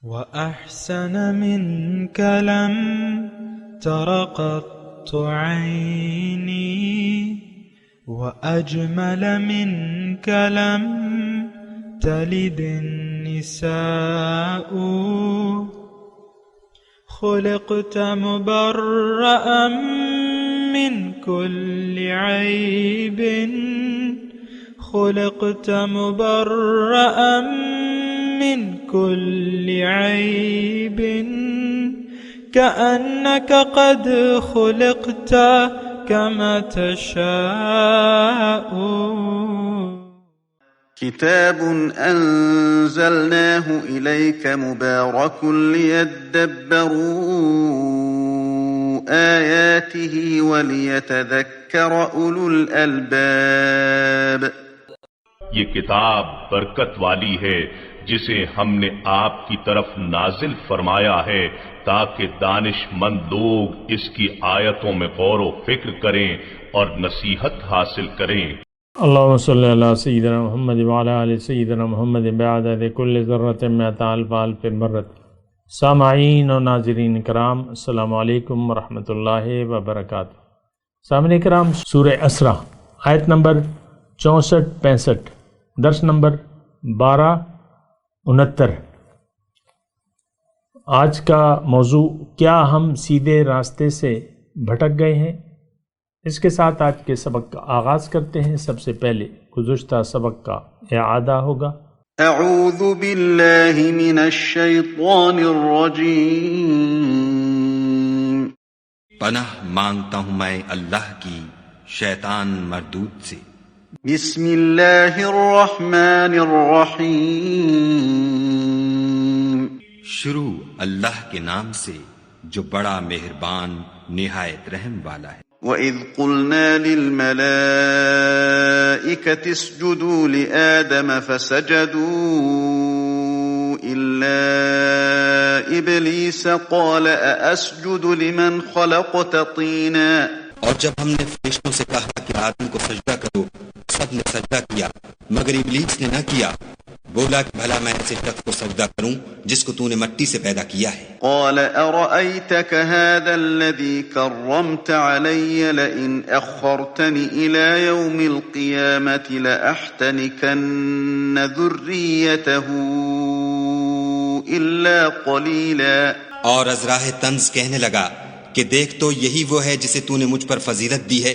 وأحسن منك لم تر قط عيني وأجمل منك لم تلد النساء خلقت مبرأ من كل عيب خلقت مبرأ من كل عيب كأنك قد خلقت كما تشاء. كتاب أنزلناه إليك مبارك ليدبروا آياته وليتذكر أولو الألباب. یہ کتاب برکت والی ہے جسے ہم نے آپ کی طرف نازل فرمایا ہے تاکہ دانش مند لوگ اس کی آیتوں میں غور و فکر کریں اور نصیحت حاصل کریں. اللہم صلی علی سیدنا محمد وعلی آل سیدنا محمد بعدد کل ذرۃ مئۃ الف الف مرۃ. سامعین و ناظرین کرام، السلام علیکم ورحمۃ اللہ وبرکاتہ. سامعین کرام، سورہ اسرا آیت نمبر 64-65، درس نمبر 12-69. آج کا موضوع، کیا ہم سیدھے راستے سے بھٹک گئے ہیں؟ اس کے ساتھ آج کے سبق کا آغاز کرتے ہیں. سب سے پہلے گزشتہ سبق کا اعادہ ہوگا. اعوذ باللہ من الشیطان الرجیم. پناہ مانگتا ہوں میں اللہ کی شیطان مردود سے. بسم اللہ الرحمن الرحیم. شروع اللہ کے نام سے جو بڑا مہربان نہایت رحم والا ہے. وَإِذْ قُلْنَا لِلْمَلَائِكَةِ اسْجُدُوا لِآدَمَ فَسَجَدُوا إِلَّا إِبْلِيسَ قَالَ أَأَسْجُدُ لِمَنْ خَلَقْتَ طِينًا. اور جب ہم نے فرشتوں سے کہا کہ آدم کو سجدہ کرو، سب نے سجدہ کیا مگر ابلیس نے نہ کیا. بولا کہ بھلا میں ایسے شخص کو سجدہ کروں جس کو تو نے مٹی سے پیدا کیا ہے. قال أرأيتك هذا الذي كرمت علي لئن أخرتني إلى يوم القيامة لأحتنكن ذريته إلا قليلا. اور از راہ طنز کہنے لگا کہ دیکھ تو یہی وہ ہے جسے تو نے مجھ پر فضیلت دی ہے،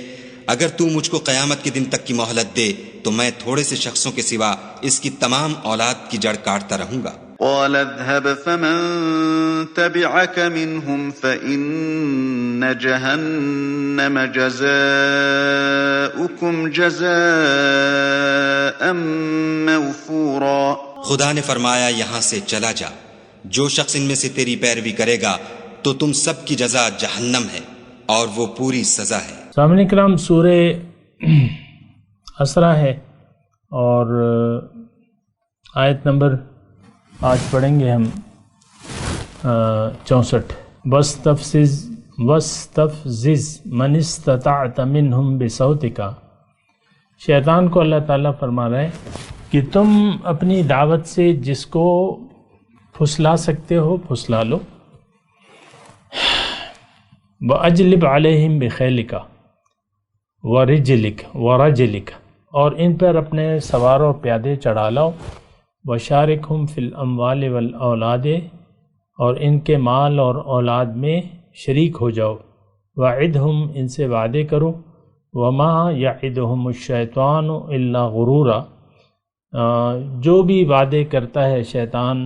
اگر تو مجھ کو قیامت کے دن تک کی مہلت دے تو میں تھوڑے سے شخصوں کے سوا اس کی تمام اولاد کی جڑ کاٹتا رہوں گا. قال اذهب فمن تبعك منهم فإن جهنم جزاؤكم جزاء موفورا. خدا نے فرمایا یہاں سے چلا جا، جو شخص ان میں سے تیری پیروی کرے گا تو تم سب کی جزا جہنم ہے اور وہ پوری سزا ہے. سامعین کرام، سورہ اسرا ہے اور آیت نمبر آج پڑھیں گے ہم 64. وَاسْتَفْزِزْ مَنِ اسْتَطَعْتَ مِنْهُمْ بِصَوْتِكَ. شیطان کو اللہ تعالیٰ فرما رہا ہے کہ تم اپنی دعوت سے جس کو پھسلا سکتے ہو پھسلا لو. وَأَجْلِبْ عَلَيْهِمْ بِخَيْلِكَ وَرَجِلِكَ، اور ان پر اپنے سوار اور پیادے چڑھا لاؤ. وَشَارِكْهُمْ فِي الْأَمْوَالِ وَالْأَوْلَادِ، اور ان کے مال اور اولاد میں شریک ہو جاؤ. وَعِدْهُمْ، ان سے وعدے کرو. وَمَا يَعِدُهُمُ الشَّيْطَانُ إِلَّا غُرُورًا، جو بھی وعدے کرتا ہے شیطان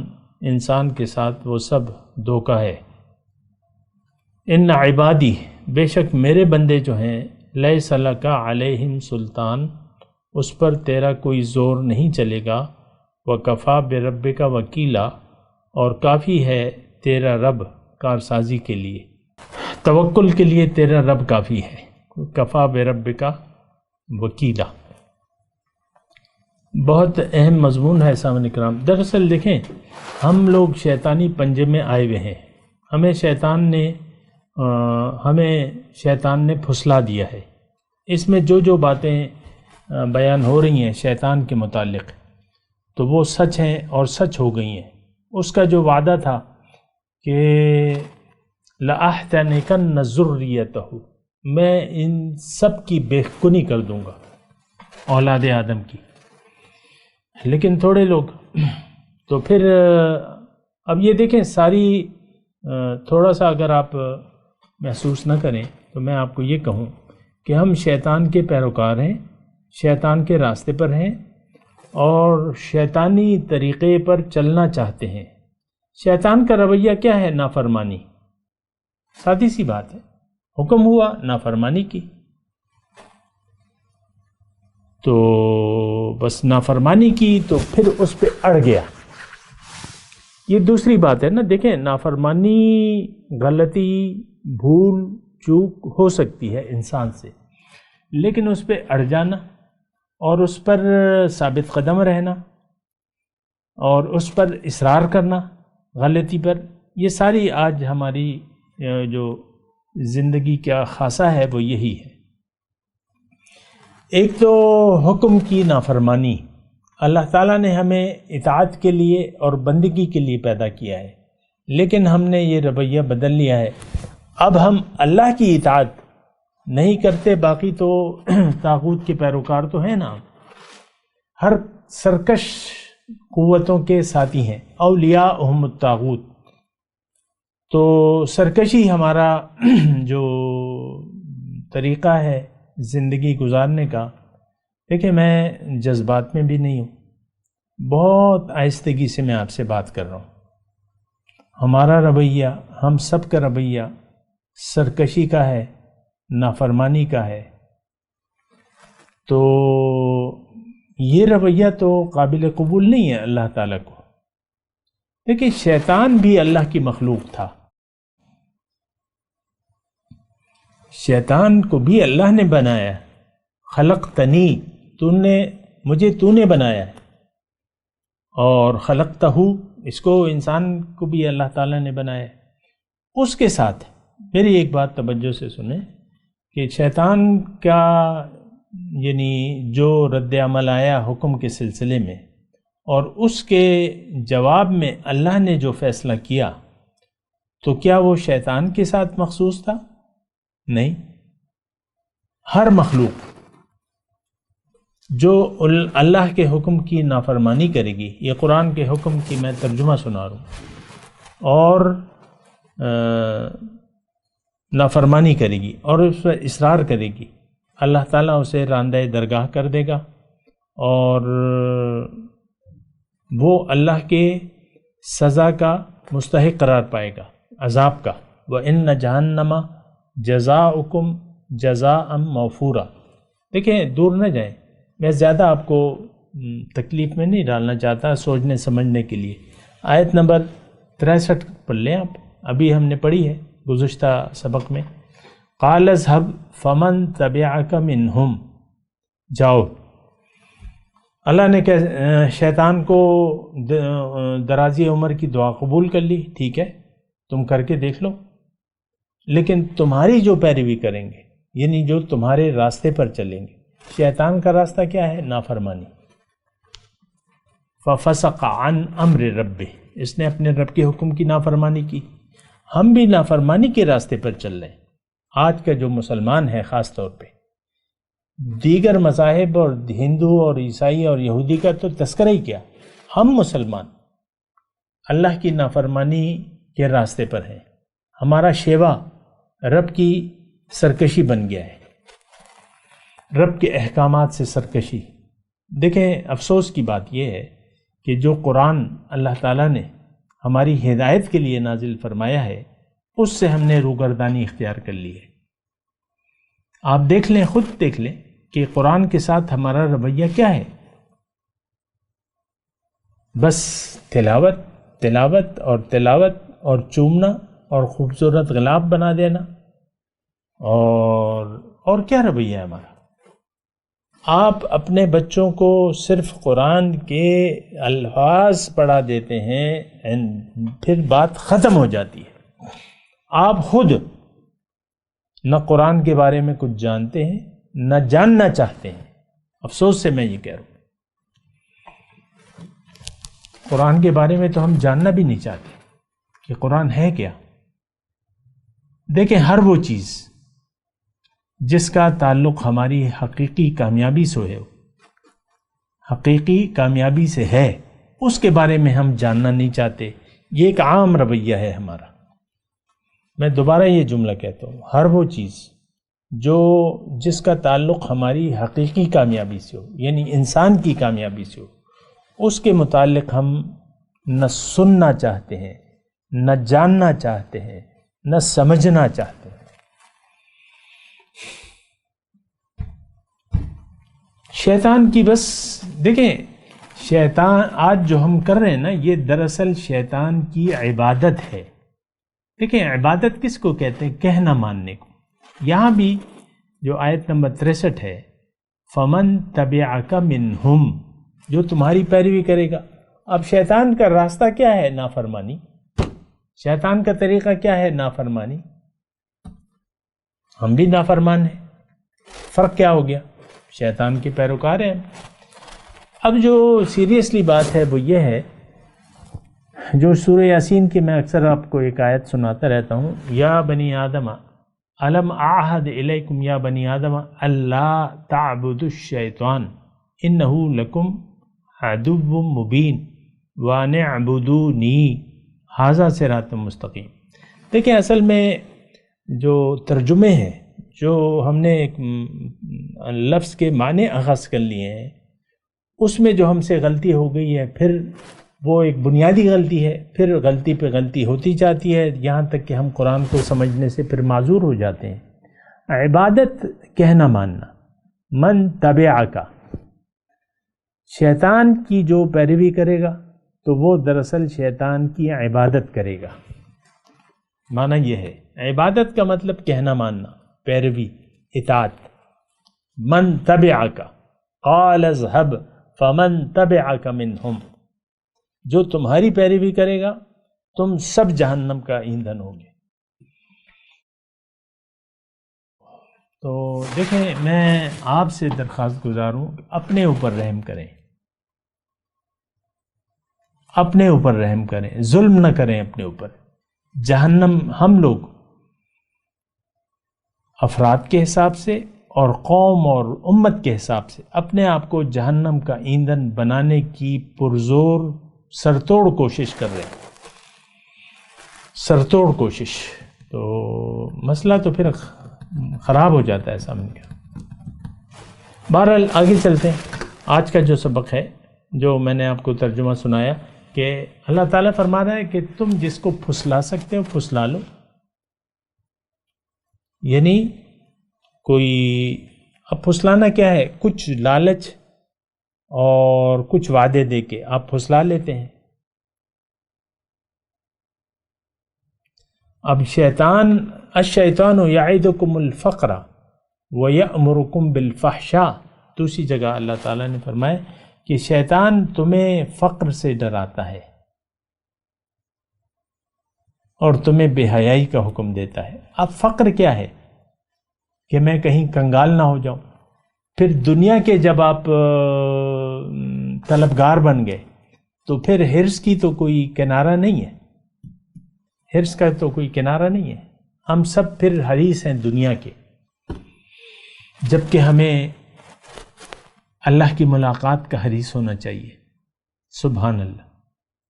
انسان کے ساتھ وہ سب دھوکہ ہے. ان عبادی، بے شک میرے بندے جو ہیں، لیس لک علیہم سلطان، اس پر تیرا کوئی زور نہیں چلے گا. وکفا بربک وکیلا، اور کافی ہے تیرا رب کارسازی کے لیے، توکل کے لیے تیرا رب کافی ہے. کفا بربک وکیلا بہت اہم مضمون ہے سامعین کرام. دراصل دیکھیں، ہم لوگ شیطانی پنجے میں آئے ہوئے ہیں. ہمیں شیطان نے پھسلا دیا ہے. اس میں جو باتیں بیان ہو رہی ہیں شیطان کے متعلق تو وہ سچ ہیں اور سچ ہو گئی ہیں. اس کا جو وعدہ تھا کہ لَأَحْتَنِكَنَّ ذُرِّيَّتَهُ، میں ان سب کی بےخونی کر دوں گا، اولاد آدم کی. لیکن تھوڑے لوگ تو پھر اب یہ دیکھیں ساری تھوڑا سا اگر آپ محسوس نہ کریں تو میں آپ کو یہ کہوں کہ ہم شیطان کے پیروکار ہیں، شیطان کے راستے پر ہیں اور شیطانی طریقے پر چلنا چاہتے ہیں. شیطان کا رویہ کیا ہے؟ نافرمانی. سادی سی بات ہے، حکم ہوا نافرمانی کی تو بس نافرمانی کی تو پھر اس پہ اڑ گیا. یہ دوسری بات ہے نا. دیکھیں نافرمانی، غلطی، بھول چوک ہو سکتی ہے انسان سے، لیکن اس پہ اڑ جانا اور اس پر ثابت قدم رہنا اور اس پر اصرار کرنا غلطی پر، یہ ساری آج ہماری جو زندگی کا خاصہ ہے وہ یہی ہے. ایک تو حکم کی نافرمانی. اللہ تعالیٰ نے ہمیں اطاعت کے لیے اور بندگی کے لیے پیدا کیا ہے، لیکن ہم نے یہ رویہ بدل لیا ہے. اب ہم اللہ کی اطاعت نہیں کرتے، باقی تو طاغوت کے پیروکار تو ہیں نا، ہر سرکش قوتوں کے ساتھی ہیں. اولیاءہم الطاغوت. تو سرکشی ہمارا جو طریقہ ہے زندگی گزارنے کا. دیکھیں میں جذبات میں بھی نہیں ہوں، بہت آہستگی سے میں آپ سے بات کر رہا ہوں. ہمارا رویہ، ہم سب کا رویہ سرکشی کا ہے، نافرمانی کا ہے. تو یہ رویہ تو قابل قبول نہیں ہے اللہ تعالیٰ کو. دیکھیں شیطان بھی اللہ کی مخلوق تھا، شیطان کو بھی اللہ نے بنایا. خلقتنی، تو نے بنایا ہے. اور خلقتہ، اس کو انسان کو بھی اللہ تعالیٰ نے بنایا ہے. اس کے ساتھ میری ایک بات توجہ سے سنیں کہ شیطان کا یعنی جو رد عمل آیا حکم کے سلسلے میں اور اس کے جواب میں اللہ نے جو فیصلہ کیا، تو کیا وہ شیطان کے ساتھ مخصوص تھا؟ نہیں. ہر مخلوق جو اللہ کے حکم کی نافرمانی کرے گی، یہ قرآن کے حکم کی میں ترجمہ سنا رہا ہوں، اور نافرمانی کرے گی اور اس پر اصرار کرے گی، اللہ تعالیٰ اسے راندہ درگاہ کر دے گا اور وہ اللہ کے سزا کا مستحق قرار پائے گا، عذاب کا. وَإِنَّ جَهَنَّمَ جَزَاؤُكُمْ جَزَاءً مَوْفُورًا. دیکھیں دور نہ جائیں، میں زیادہ آپ کو تکلیف میں نہیں ڈالنا چاہتا، سوچنے سمجھنے کے لیے. آیت نمبر 63 پڑھ لیں آپ، ابھی ہم نے پڑھی ہے گزشتہ سبق میں. قَالَ اذْهَبْ فَمَنْ تَبِعَكَ مِنْهُمْ. جاؤ. اللہ نے شیطان کو درازی عمر کی دعا قبول کر لی، ٹھیک ہے تم کر کے دیکھ لو، لیکن تمہاری جو پیروی کریں گے، یعنی جو تمہارے راستے پر چلیں گے. شیطان کا راستہ کیا ہے؟ نافرمانی. فَفَسَقَ عَنْ أَمْرِ رَبِّهِ. اس نے اپنے رب کے حکم کی نافرمانی کی. ہم بھی نافرمانی کے راستے پر چل رہے ہیں. آج کا جو مسلمان ہے خاص طور پہ، دیگر مذاہب اور ہندو اور عیسائی اور یہودی کا تو تذکرہ ہی کیا، ہم مسلمان اللہ کی نافرمانی کے راستے پر ہیں. ہمارا شیوا رب کی سرکشی بن گیا ہے، رب کے احکامات سے سرکشی. دیکھیں افسوس کی بات یہ ہے کہ جو قرآن اللہ تعالیٰ نے ہماری ہدایت کے لیے نازل فرمایا ہے، اس سے ہم نے روگردانی اختیار کر لی ہے. آپ دیکھ لیں، خود دیکھ لیں کہ قرآن کے ساتھ ہمارا رویہ کیا ہے. بس تلاوت تلاوت اور تلاوت اور چومنا اور خوبصورت غلاف بنا دینا، اور کیا رویہ ہے ہمارا. آپ اپنے بچوں کو صرف قرآن کے الفاظ پڑھا دیتے ہیں، پھر بات ختم ہو جاتی ہے. آپ خود نہ قرآن کے بارے میں کچھ جانتے ہیں نہ جاننا چاہتے ہیں. افسوس سے میں یہ کہہ رہا ہوں. قرآن کے بارے میں تو ہم جاننا بھی نہیں چاہتے کہ قرآن ہے کیا۔ دیکھیں، ہر وہ چیز جس کا تعلق ہماری حقیقی کامیابی سے ہے، حقیقی کامیابی سے ہے، اس کے بارے میں ہم جاننا نہیں چاہتے۔ یہ ایک عام رویہ ہے ہمارا۔ میں دوبارہ یہ جملہ کہتا ہوں، ہر وہ چیز جس کا تعلق ہماری حقیقی کامیابی سے ہو، یعنی انسان کی کامیابی سے ہو، اس کے متعلق ہم نہ سننا چاہتے ہیں، نہ جاننا چاہتے ہیں، نہ سمجھنا چاہتے ہیں۔ شیطان کی بس دیکھیں، شیطان آج جو ہم کر رہے ہیں نا، یہ دراصل شیطان کی عبادت ہے۔ دیکھیں، عبادت کس کو کہتے ہیں؟ کہنا ماننے کو۔ یہاں بھی جو آیت نمبر 63 ہے، فَمَن تَبِعَكَ مِنْهُمْ، جو تمہاری پیروی کرے گا۔ اب شیطان کا راستہ کیا ہے؟ نافرمانی۔ شیطان کا طریقہ کیا ہے؟ نافرمانی۔ ہم بھی نافرمان ہیں، فرق کیا ہو گیا؟ شیطان کے پیروکار ہیں۔ اب جو سیریسلی بات ہے وہ یہ ہے، جو سورہ یاسین کی میں اکثر آپ کو ایک آیت سناتا رہتا ہوں، یا بنی آدم الم اعہد الیکم یا بنی آدم اللہ تعبدوا الشیطان انہ لکم عدو مبین وان اعبدونی ھذا صراط مستقیم۔ دیکھیں، اصل میں جو ترجمے ہیں، جو ہم نے ایک لفظ کے معنی اخذ کر لیے ہیں، اس میں جو ہم سے غلطی ہو گئی ہے، پھر وہ ایک بنیادی غلطی ہے، پھر غلطی پہ غلطی ہوتی جاتی ہے، یہاں تک کہ ہم قرآن کو سمجھنے سے پھر معذور ہو جاتے ہیں۔ عبادت کہنا ماننا، من تبعک، شیطان کی جو پیروی کرے گا تو وہ دراصل شیطان کی عبادت کرے گا۔ معنی یہ ہے، عبادت کا مطلب کہنا ماننا، پیروی، اطاعت۔ من تبعک قال اذهب فمن تبعک منہم، جو تمہاری پیروی کرے گا تم سب جہنم کا ایندھن ہوگے۔ تو دیکھیں، میں آپ سے درخواست گزار ہوں کہ اپنے اوپر رحم کریں، اپنے اوپر رحم کریں، ظلم نہ کریں اپنے اوپر۔ جہنم ہم لوگ افراد کے حساب سے اور قوم اور امت کے حساب سے اپنے آپ کو جہنم کا ایندھن بنانے کی پرزور سرتوڑ کوشش کر رہے ہیں، سرتوڑ کوشش۔ تو مسئلہ تو پھر خراب ہو جاتا ہے سامنے کا۔ بہرحال آگے چلتے ہیں۔ آج کا جو سبق ہے، جو میں نے آپ کو ترجمہ سنایا، کہ اللہ تعالیٰ فرما رہا ہے کہ تم جس کو پھسلا سکتے ہو پھسلا لو، یعنی کوئی، اب پھسلانا کیا ہے؟ کچھ لالچ اور کچھ وعدے دے کے آپ پھسلا لیتے ہیں۔ اب شیطان، الشیطان یعدکم الفقر ویأمرکم بالفحشاء، دوسری جگہ اللہ تعالیٰ نے فرمایا کہ شیطان تمہیں فقر سے ڈراتا ہے اور تمہیں بے حیائی کا حکم دیتا ہے۔ اب فقر کیا ہے؟ کہ میں کہیں کنگال نہ ہو جاؤں۔ پھر دنیا کے جب آپ طلبگار بن گئے تو پھر حرص کی تو کوئی کنارہ نہیں ہے، حرص کا تو کوئی کنارہ نہیں ہے۔ ہم سب پھر حریص ہیں دنیا کے، جبکہ ہمیں اللہ کی ملاقات کا حریص ہونا چاہیے۔ سبحان اللہ،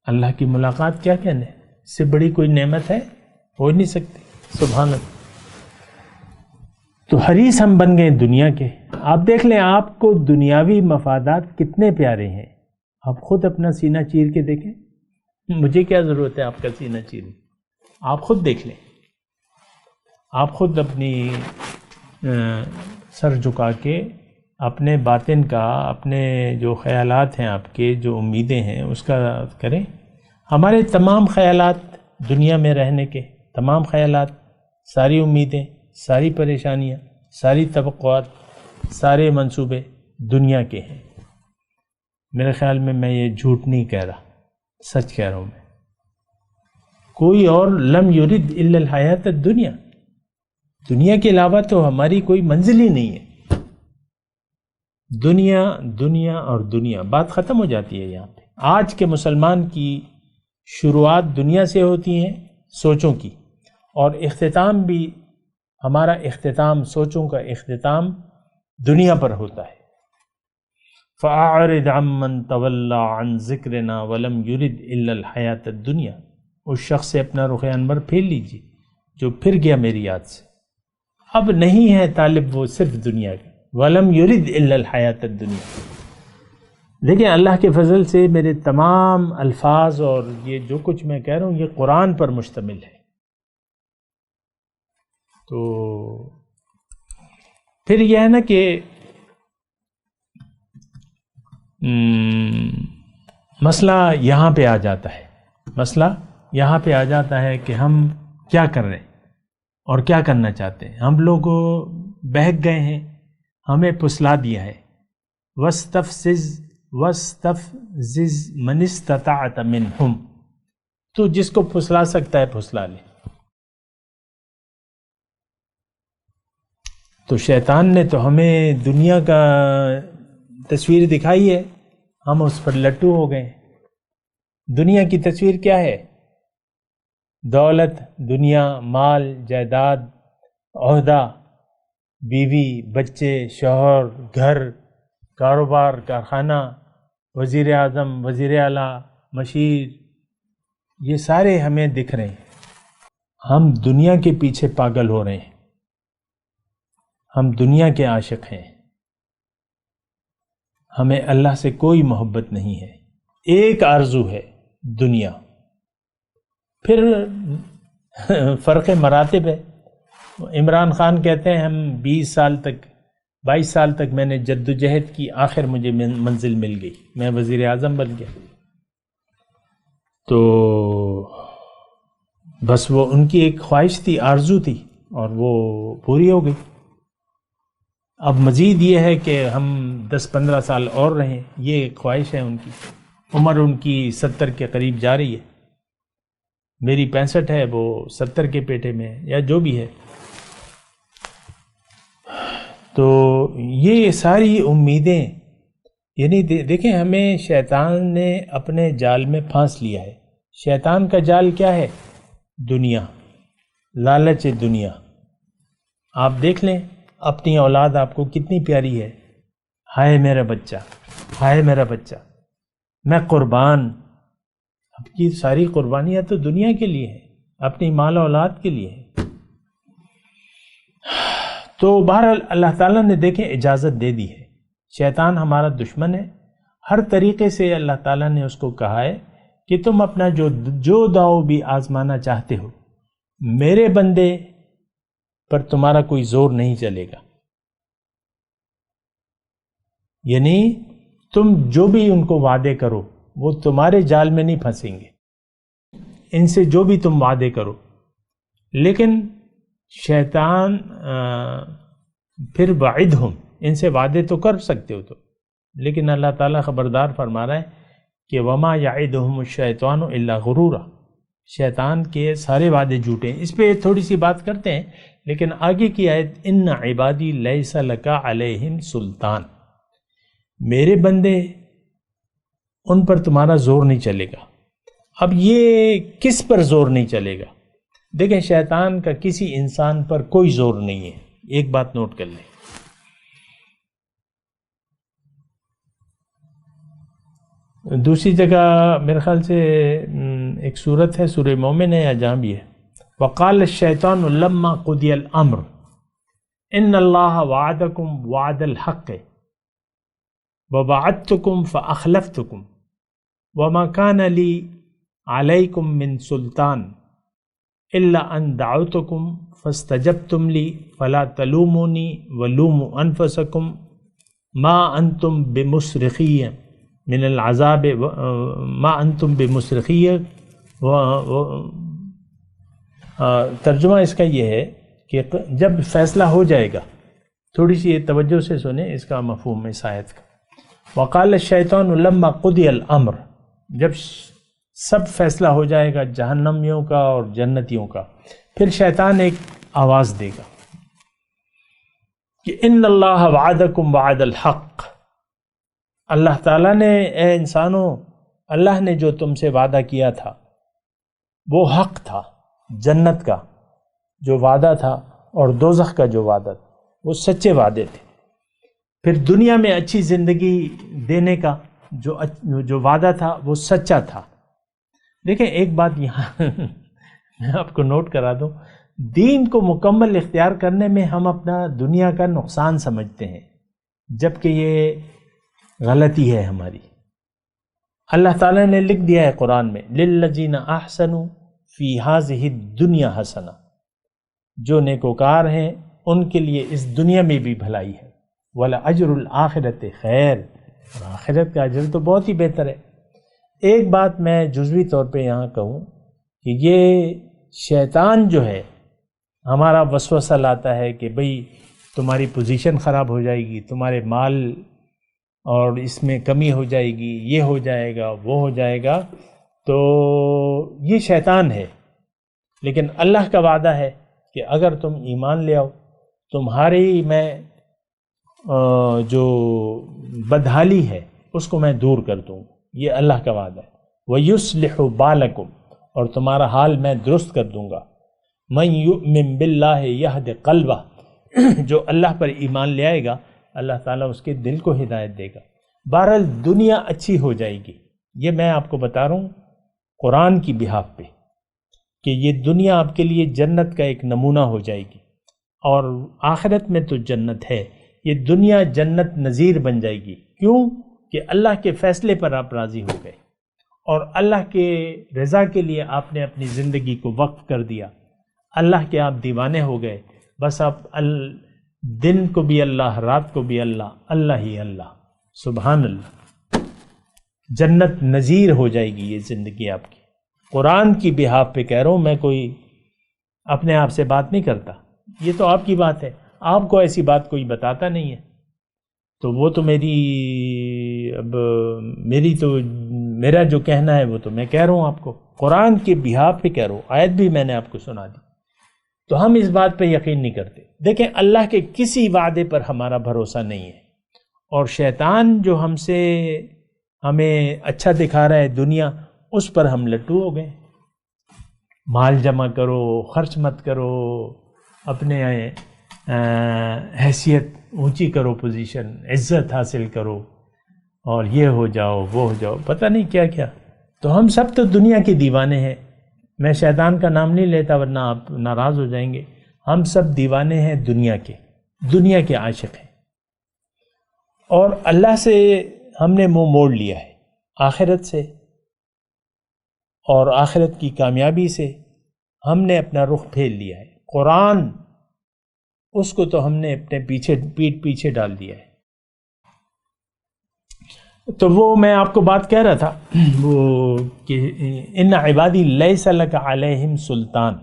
اللہ کی ملاقات کیا کہنے، اس سے بڑی کوئی نعمت ہے؟ ہو نہیں سکتی۔ سبحان اللہ۔ تو حریص ہم بن گئے دنیا کے۔ آپ دیکھ لیں، آپ کو دنیاوی مفادات کتنے پیارے ہیں، آپ خود اپنا سینہ چیر کے دیکھیں۔ مجھے کیا ضرورت ہے آپ کا سینہ چیرنے؟ آپ خود دیکھ لیں، آپ خود اپنی سر جھکا کے اپنے باطن کا، اپنے جو خیالات ہیں، آپ کے جو امیدیں ہیں، اس کا کریں۔ ہمارے تمام خیالات دنیا میں رہنے کے، تمام خیالات، ساری امیدیں، ساری پریشانیاں، ساری توقعات، سارے منصوبے دنیا کے ہیں۔ میرے خیال میں یہ جھوٹ نہیں کہہ رہا، سچ کہہ رہا ہوں میں۔ کوئی اور لم یرد الا الحیات الدنیا، دنیا کے علاوہ تو ہماری کوئی منزل ہی نہیں ہے۔ دنیا دنیا اور دنیا، بات ختم ہو جاتی ہے یہاں پہ۔ آج کے مسلمان کی شروعات دنیا سے ہوتی ہیں، سوچوں کی، اور اختتام بھی ہمارا اختتام، سوچوں کا اختتام دنیا پر ہوتا ہے۔ فَأَعْرِضْ عَمَّنْ تَوَلَّى عَنْ ذِكْرِنَا وَلَمْ يُرِدْ إِلَّا الْحَيَاةَ الدُّنْيَا، اس شخص سے اپنا رخ انور پھیر لیجیے جو پھر گیا میری یاد سے، اب نہیں ہے طالب وہ صرف دنیا کا۔ وَلَمْ يُرِدْ إِلَّا الْحَيَاةَ الدُّنْيا۔ لیکن اللہ کے فضل سے میرے تمام الفاظ اور یہ جو کچھ میں کہہ رہا ہوں یہ قرآن پر مشتمل ہے۔ تو پھر یہ ہے نا کہ مسئلہ یہاں پہ آ جاتا ہے، مسئلہ یہاں پہ آ جاتا ہے کہ ہم کیا کر رہے ہیں اور کیا کرنا چاہتے ہیں۔ ہم لوگ بہک گئے ہیں، ہمیں پھسلا دیا ہے۔ وَاسْتَفْزِزْ مَنِ اسْتَطَعْتَ مِنْهُمْ، تو جس کو پھسلا سکتا ہے پھسلا لے۔ تو شیطان نے تو ہمیں دنیا کا تصویر دکھائی ہے، ہم اس پر لٹو ہو گئے۔ دنیا کی تصویر کیا ہے؟ دولت، دنیا، مال، جائیداد، عہدہ، بیوی، بچے، شوہر، گھر، کاروبار، کارخانہ، وزیر اعظم، وزیر اعلیٰ، مشیر، یہ سارے ہمیں دکھ رہے ہیں۔ ہم دنیا کے پیچھے پاگل ہو رہے ہیں، ہم دنیا کے عاشق ہیں، ہمیں اللہ سے کوئی محبت نہیں ہے، ایک آرزو ہے دنیا۔ پھر فرق مراتب ہے۔ عمران خان کہتے ہیں ہم 22 سال تک میں نے جد و جہد کی، آخر مجھے منزل مل گئی، میں وزیر اعظم بن گیا۔ تو بس وہ ان کی ایک خواہش تھی، آرزو تھی، اور وہ پوری ہو گئی۔ اب مزید یہ ہے کہ ہم 10-15 سال اور رہیں، یہ ایک خواہش ہے ان کی۔ عمر ان کی 70 کے قریب جا رہی ہے، میری 65 ہے، وہ 70 کے پیٹے میں ہے، یا جو بھی ہے۔ تو یہ ساری امیدیں، یعنی دیکھیں ہمیں شیطان نے اپنے جال میں پھانس لیا ہے۔ شیطان کا جال کیا ہے؟ دنیا، لالچ دنیا۔ آپ دیکھ لیں اپنی اولاد آپ کو کتنی پیاری ہے، ہائے میرا بچہ، ہائے میرا بچہ، میں قربان۔ اب کی ساری قربانیاں تو دنیا کے لیے ہیں، اپنی مال اولاد کے لیے ہیں۔ تو بہرحال اللہ تعالیٰ نے دیکھیں اجازت دے دی ہے۔ شیطان ہمارا دشمن ہے، ہر طریقے سے اللہ تعالیٰ نے اس کو کہا ہے کہ تم اپنا جو داؤ بھی آزمانا چاہتے ہو، میرے بندے پر تمہارا کوئی زور نہیں چلے گا۔ یعنی تم جو بھی ان کو وعدے کرو وہ تمہارے جال میں نہیں پھنسیں گے، ان سے جو بھی تم وعدے کرو۔ لیکن شیطان پھر وعدہم، ان سے وعدے تو کر سکتے ہو تو، لیکن اللہ تعالیٰ خبردار فرما رہا ہے کہ وما یعدہم الشیطان الا غرورا، شیطان کے سارے وعدے جھوٹے ہیں۔ اس پہ تھوڑی سی بات کرتے ہیں، لیکن آگے کی آیت ان عبادی لیس لک علیہم سلطان، میرے بندے ان پر تمہارا زور نہیں چلے گا۔ اب یہ کس پر زور نہیں چلے گا؟ دیکھیں شیطان کا کسی انسان پر کوئی زور نہیں ہے، ایک بات نوٹ کر لیں۔ دوسری جگہ میرے خیال سے ایک سورت ہے، سورہ مومن ہے یا جہاں بھی ہے، وقال الشیطان لما قضی الامر ان اللہ وعدکم وعد الحق ووعدتکم فاخلفتکم وما کان لی علیکم من سلطان الا ان دعوتکم فاستجبتم لی فلا تلومونی ولوموا انفسکم ما انتم بمصرخی من العذاب ما انتم بمصرخی۔ ترجمہ اس کا یہ ہے کہ جب فیصلہ ہو جائے گا، تھوڑی سی توجہ سے سنیں اس کا مفہوم اس آیت کا۔ وقال الشیطان لما قضی الامر، جب سب فیصلہ ہو جائے گا جہنمیوں کا اور جنتیوں کا، پھر شیطان ایک آواز دے گا کہ ان اللہ وعدکم وعد الحق، اللہ تعالیٰ نے اے انسانوں اللہ نے جو تم سے وعدہ کیا تھا وہ حق تھا، جنت کا جو وعدہ تھا اور دوزخ کا جو وعدہ تھا وہ سچے وعدے تھے۔ پھر دنیا میں اچھی زندگی دینے کا جو وعدہ تھا وہ سچا تھا۔ دیکھیں ایک بات یہاں میں آپ کو نوٹ کرا دوں، دین کو مکمل اختیار کرنے میں ہم اپنا دنیا کا نقصان سمجھتے ہیں، جبکہ یہ غلطی ہے ہماری۔ اللہ تعالیٰ نے لکھ دیا ہے قرآن میں للذین احسنوا فی ہذہ الدنیا حسنہ، جو نیکوکار ہیں ان کے لیے اس دنیا میں بھی بھلائی ہے، وَلَأَجْرُ الْآخِرَةِ خیر، اور آخرت کا اجر تو بہت ہی بہتر ہے۔ ایک بات میں جزوی طور پہ یہاں کہوں کہ یہ شیطان جو ہے ہمارا وسوسہ لاتا ہے کہ بھئی تمہاری پوزیشن خراب ہو جائے گی، تمہارے مال اور اس میں کمی ہو جائے گی، یہ ہو جائے گا وہ ہو جائے گا، تو یہ شیطان ہے۔ لیکن اللہ کا وعدہ ہے کہ اگر تم ایمان لے آؤ تمہاری میں جو بدحالی ہے اس کو میں دور کر دوں، یہ اللہ کا وعدہ ہے۔ وَيُصْلِحُ بَالَكُمْ، اور تمہارا حال میں درست کر دوں گا۔ مَن يُؤْمِن بِاللَّهِ يَهْدِ قَلْبَهُ، جو اللہ پر ایمان لے آئے گا اللہ تعالیٰ اس کے دل کو ہدایت دے گا۔ بہرحال دنیا اچھی ہو جائے گی، یہ میں آپ کو بتا رہا ہوں قرآن کی بحاف پہ، کہ یہ دنیا آپ کے لیے جنت کا ایک نمونہ ہو جائے گی، اور آخرت میں تو جنت ہے، یہ دنیا جنت نظیر بن جائے گی۔ کیوں کہ اللہ کے فیصلے پر آپ راضی ہو گئے اور اللہ کے رضا کے لیے آپ نے اپنی زندگی کو وقف کر دیا، اللہ کے آپ دیوانے ہو گئے، بس آپ دن کو بھی اللہ، رات کو بھی اللہ، اللہ ہی اللہ، سبحان اللہ۔ جنت نظیر ہو جائے گی یہ زندگی آپ کی۔ قرآن کی بحاف پہ کہہ رہا ہوں، میں کوئی اپنے آپ سے بات نہیں کرتا، یہ تو آپ کی بات ہے، آپ کو ایسی بات کوئی بتاتا نہیں ہے، تو وہ تو میرا جو کہنا ہے وہ تو میں کہہ رہا ہوں آپ کو، قرآن کے بحاف پہ کہہ رہا ہوں، آیت بھی میں نے آپ کو سنا دی، تو ہم اس بات پہ یقین نہیں کرتے۔ دیکھیں اللہ کے کسی وعدے پر ہمارا بھروسہ نہیں ہے، اور شیطان جو ہمیں اچھا دکھا رہا ہے دنیا، اس پر ہم لٹو ہو گئے۔ مال جمع کرو، خرچ مت کرو، اپنے حیثیت اونچی کرو، پوزیشن عزت حاصل کرو، اور یہ ہو جاؤ وہ ہو جاؤ، پتہ نہیں کیا کیا۔ تو ہم سب تو دنیا کے دیوانے ہیں، میں شیطان کا نام نہیں لیتا ورنہ آپ ناراض ہو جائیں گے، ہم سب دیوانے ہیں دنیا کے عاشق ہیں، اور اللہ سے ہم نے منہ موڑ لیا ہے، آخرت سے اور آخرت کی کامیابی سے ہم نے اپنا رخ پھیر لیا ہے۔ قرآن اس کو تو ہم نے اپنے پیٹ پیچھے ڈال دیا ہے۔ تو وہ میں آپ کو بات کہہ رہا تھا وہ کہ ان عبادی لیس لک علیہم سلطان،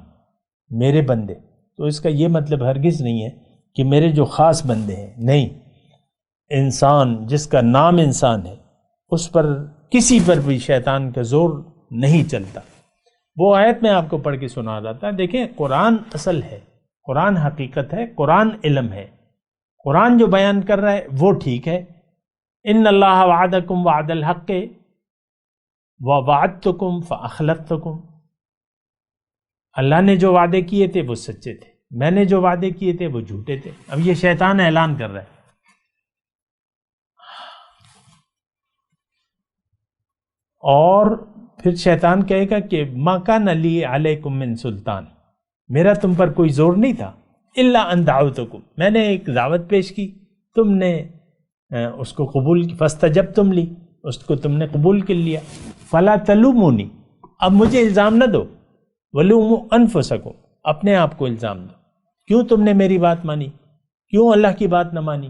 میرے بندے، تو اس کا یہ مطلب ہرگز نہیں ہے کہ میرے جو خاص بندے ہیں، نہیں، انسان جس کا نام انسان ہے اس پر کسی پر بھی شیطان کا زور نہیں چلتا۔ وہ آیت میں آپ کو پڑھ کے سنا رہا تھا، دیکھیں قرآن اصل ہے، قرآن حقیقت ہے، قرآن علم ہے، قرآن جو بیان کر رہا ہے وہ ٹھیک ہے۔ ان اللہ وعدکم وعد الحق ووعدتکم فاخلفتکم، اللہ نے جو وعدے کیے تھے وہ سچے تھے، میں نے جو وعدے کیے تھے وہ جھوٹے تھے۔ اب یہ شیطان اعلان کر رہا ہے، اور پھر شیطان کہے گا کہ ما کان لی علیکم من سلطان، میرا تم پر کوئی زور نہیں تھا، الا ان دعوتکم، میں نے ایک دعوت پیش کی، تم نے اس کو قبول، فاستجبتم لی، اس کو تم نے قبول کر لیا، فلا تلومونی، اب مجھے الزام نہ دو، ولوموا انفسکم، اپنے آپ کو الزام دو، کیوں تم نے میری بات مانی، کیوں اللہ کی بات نہ مانی۔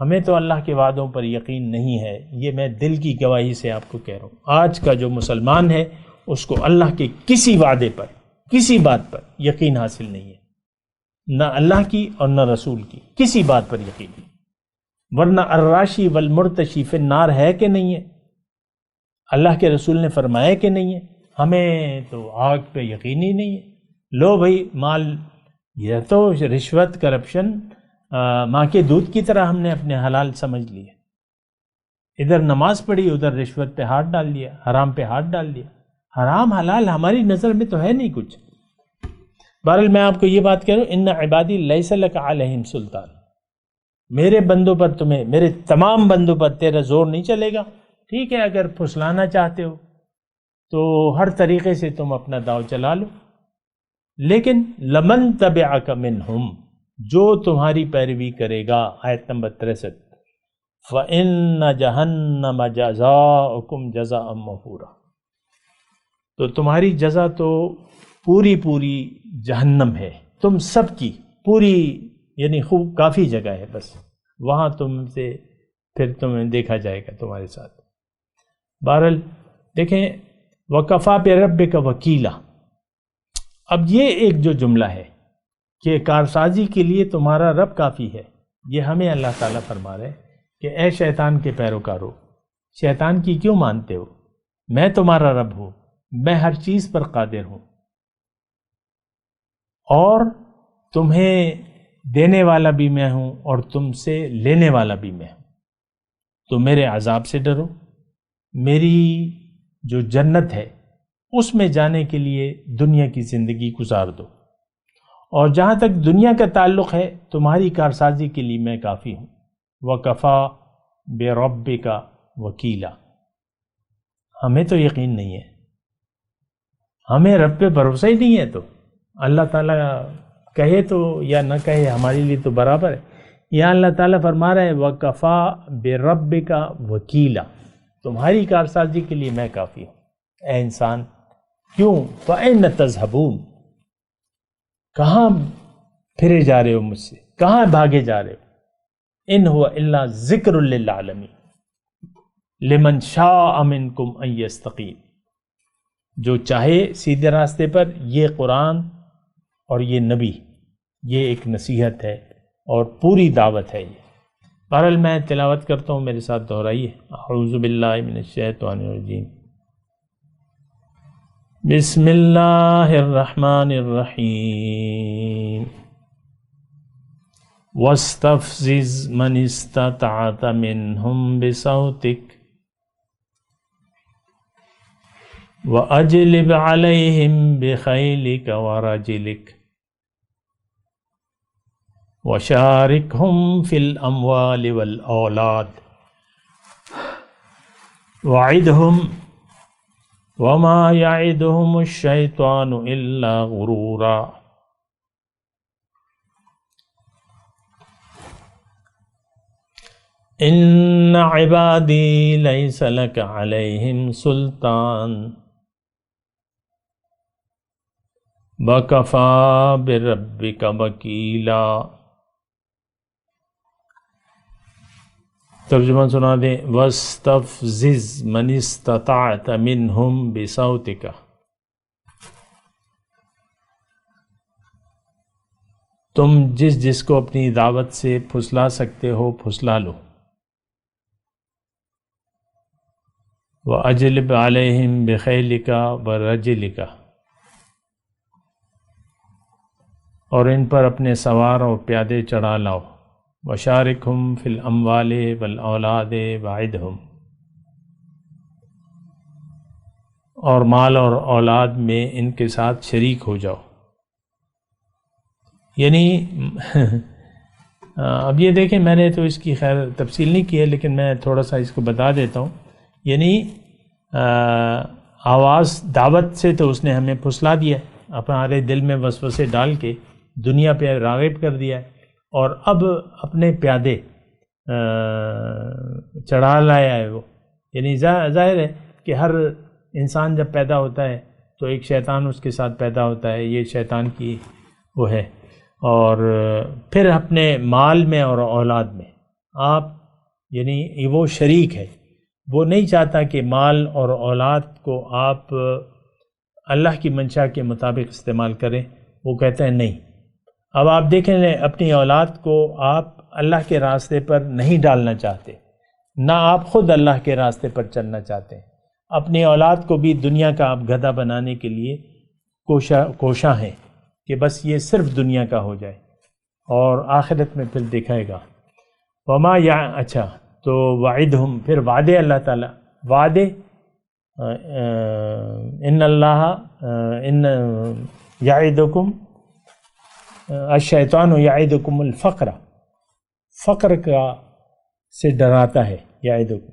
ہمیں تو اللہ کے وعدوں پر یقین نہیں ہے، یہ میں دل کی گواہی سے آپ کو کہہ رہا ہوں۔ آج کا جو مسلمان ہے اس کو اللہ کے کسی وعدے پر، کسی بات پر یقین حاصل نہیں ہے، نہ اللہ کی اور نہ رسول کی، کسی بات پر یقین نہیں، ورنہ الراشی والمرتشی فی النار ہے کہ نہیں ہے، اللہ کے رسول نے فرمایا کہ نہیں ہے، ہمیں تو آگ پہ یقین ہی نہیں ہے۔ لو بھائی مال، یہ تو رشوت، کرپشن، ماں کے دودھ کی طرح ہم نے اپنے حلال سمجھ لیے۔ ادھر نماز پڑھی، ادھر رشوت پہ ہاتھ ڈال دیا، حرام پہ ہاتھ ڈال دیا۔ حرام حلال ہماری نظر میں تو ہے نہیں کچھ۔ بہرحال میں آپ کو یہ بات کہہ رہا ہوں، ان عبادی لیس لک علیہم سلطان، میرے بندوں پر تمہیں، میرے تمام بندوں پر تیرا زور نہیں چلے گا۔ ٹھیک ہے، اگر پھسلانا چاہتے ہو تو ہر طریقے سے تم اپنا داؤ چلا لو، لیکن لمن تبعک منہم، جو تمہاری پیروی کرے گا، آیت نمبر 63، فَإِنَّ جَهَنَّمَ جَزَاؤُكُمْ جَزَاءً مَوْفُورًا، تو تمہاری جزا تو پوری پوری جہنم ہے، تم سب کی پوری، یعنی خوب کافی جگہ ہے، بس وہاں تم سے پھر تمہیں دیکھا جائے گا تمہارے ساتھ۔ بہرحال دیکھیں، وَكَفَى بِرَبِّكَ وَكِيلًا، اب یہ ایک جو جملہ ہے کہ کارسازی کے لیے تمہارا رب کافی ہے، یہ ہمیں اللہ تعالیٰ فرما رہے ہیں کہ اے شیطان کے پیروکارو، شیطان کی کیوں مانتے ہو؟ میں تمہارا رب ہوں، میں ہر چیز پر قادر ہوں، اور تمہیں دینے والا بھی میں ہوں اور تم سے لینے والا بھی میں ہوں، تو میرے عذاب سے ڈرو، میری جو جنت ہے اس میں جانے کے لیے دنیا کی زندگی گزار دو، اور جہاں تک دنیا کا تعلق ہے تمہاری کارسازی کے لیے میں کافی ہوں۔ وَكَفَى بِرَبِّكَ وَكِيلًا، ہمیں تو یقین نہیں ہے، ہمیں رب پہ بھروسہ ہی نہیں ہے، تو اللہ تعالیٰ کہے تو یا نہ کہے ہمارے لیے تو برابر ہے۔ یہاں اللہ تعالیٰ فرما رہا ہے وَكَفَى بِرَبِّكَ وَكِيلًا، تمہاری کارسازی کے لیے میں کافی ہوں۔ اے انسان، کیوں؟ فَأَيْنَ تَذْهَبُونَ، کہاں پھرے جا رہے ہو مجھ سے، کہاں بھاگے جا رہے ہو؟ ان هو الا ذکر للعالمین لمن شاء منکم ان یستقیم، جو چاہے سیدھے راستے پر، یہ قرآن اور یہ نبی، یہ ایک نصیحت ہے اور پوری دعوت ہے۔ یہ بہرحال میں تلاوت کرتا ہوں، میرے ساتھ دہرائیے، اعوذ باللہ من الشیطان الرجیم، بسم اللہ الرحمن الرحیم، وَاسْتَفْزِزْ مَنِ اسْتَطَعْتَ مِنْهُمْ بِصَوْتِكَ وَأَجْلِبْ عَلَيْهِمْ بِخَيْلِكَ وَرَجِلِكَ وَشَارِكْهُمْ فِي الْأَمْوَالِ وَالْأَوْلَادِ وَعِدْهُمْ وَمَا يَعِدُهُمُ الشَّيْطَانُ إِلَّا غُرُورًا۔ ان عبادی لیس لک علیہم سلطان وکفی بربک وکیلا۔ ترجمہ سنا دیں، واستفزز من استطعت منہم بصوتک، تم جس کو اپنی دعوت سے پھسلا سکتے ہو پھسلا لو، وَأَجْلِبْ عَلَيْهِمْ بِخَيْلِكَ وَرَجِلِكَ، اور ان پر اپنے سوار اور پیادے چڑھا لاؤ، وَشَارِكْهُمْ فِي الْأَمْوَالِ وَالْأَوْلَادِ وَعِدْهُمْ، اور مال اور اولاد میں ان کے ساتھ شریک ہو جاؤ۔ یعنی اب یہ دیکھیں، میں نے تو اس کی خیر تفصیل نہیں کی ہے، لیکن میں تھوڑا سا اس کو بتا دیتا ہوں۔ یعنی آواز دعوت سے تو اس نے ہمیں پھسلا دیا ہے، ہمارے دل میں وسوسے ڈال کے دنیا پہ راغب کر دیا ہے، اور اب اپنے پیادے چڑھا لایا ہے وہ۔ یعنی ظاہر ہے کہ ہر انسان جب پیدا ہوتا ہے تو ایک شیطان اس کے ساتھ پیدا ہوتا ہے، یہ شیطان کی وہ ہے، اور پھر اپنے مال میں اور اولاد میں آپ، یعنی وہ شریک ہے، وہ نہیں چاہتا کہ مال اور اولاد کو آپ اللہ کی منشا کے مطابق استعمال کریں، وہ کہتا ہے نہیں۔ اب آپ دیکھیں، اپنی اولاد کو آپ اللہ کے راستے پر نہیں ڈالنا چاہتے، نہ آپ خود اللہ کے راستے پر چلنا چاہتے ہیں، اپنی اولاد کو بھی دنیا کا آپ گدھا بنانے کے لیے کوشاں ہیں کہ بس یہ صرف دنیا کا ہو جائے، اور آخرت میں پھر دکھائے گا۔ اچھا، تو وعدہم، پھر وعدے اللہ تعالیٰ، وعدے ان اللہ ان یعدکم الشیطان یعدکم الفقر، فقر کا سے ڈراتا ہے یعدکم،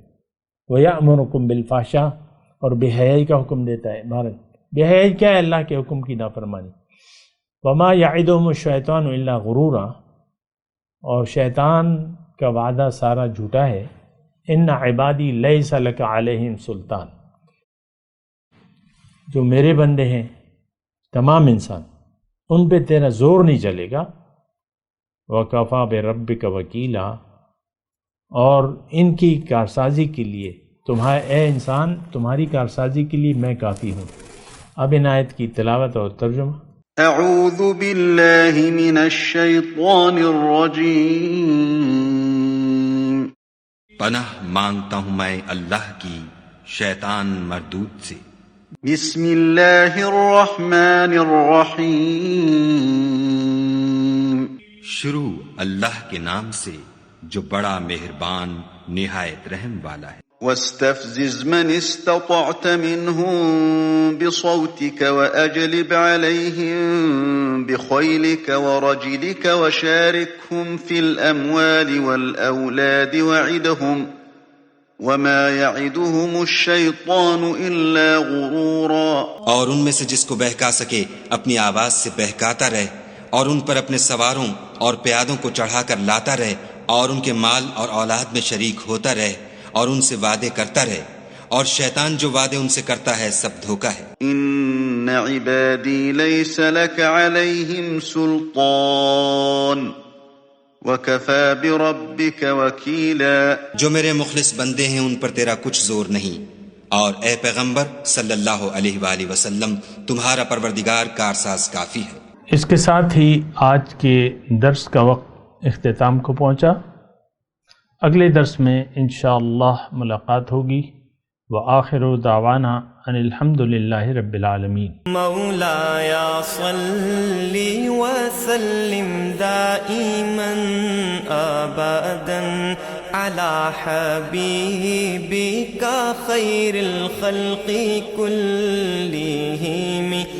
ویأمرکم بالفحشاء، اور بے حیائی کا حکم دیتا ہے۔ بھارت بے حیائی کیا ہے؟ اللہ کے حکم کی نافرمانی۔ وما یعدہم الشیطان الا غرورا، اور شیطان کا وعدہ سارا جھوٹا ہے۔ ان عبادی لیس لک علیہم سلطان، جو میرے بندے ہیں تمام انسان، ان پہ تیرا زور نہیں چلے گا۔ وکفیٰ بربک وکیلا، اور ان کی کارسازی کے لیے اے انسان، تمہاری کارسازی کے لیے میں کافی ہوں۔ اب ان آیت کی تلاوت اور ترجمہ۔ اعوذ باللہ من الشیطان الرجیم، پناہ مانگتا ہوں میں اللہ کی شیطان مردود سے۔ بسم اللہ الرحمن الرحیم، شروع اللہ کے نام سے جو بڑا مہربان نہایت رحم والا ہے۔ واستفزز من استطعت منهم بصوتك وأجلب عليهم بخيلك ورجلك وشاركهم في الأموال والأولاد وعدهم وما يعدهم الشيطان إلا غرورا، اور ان میں سے جس کو بہکا سکے اپنی آواز سے بہکاتا رہے، اور ان پر اپنے سواروں اور پیادوں کو چڑھا کر لاتا رہے، اور ان کے مال اور اولاد میں شریک ہوتا رہے، اور ان سے وعدے کرتا رہے، اور شیطان جو وعدے ان سے کرتا ہے سب دھوکا ہے۔ ان عبادی لیس لک علیہم سلطان وکفی بربک وکیلا، جو میرے مخلص بندے ہیں ان پر تیرا کچھ زور نہیں، اور اے پیغمبر صلی اللہ علیہ وآلہ وسلم تمہارا پروردگار کارساز کافی ہے۔ اس کے ساتھ ہی آج کے درس کا وقت اختتام کو پہنچا۔ اگلے درس میں انشاءاللہ ملاقات ہوگی۔ وآخر دعوانا ان الحمد للہ رب العالمین۔ مولاي صل وسلم دائما ابدا على حبيبك خير الخلق كلهم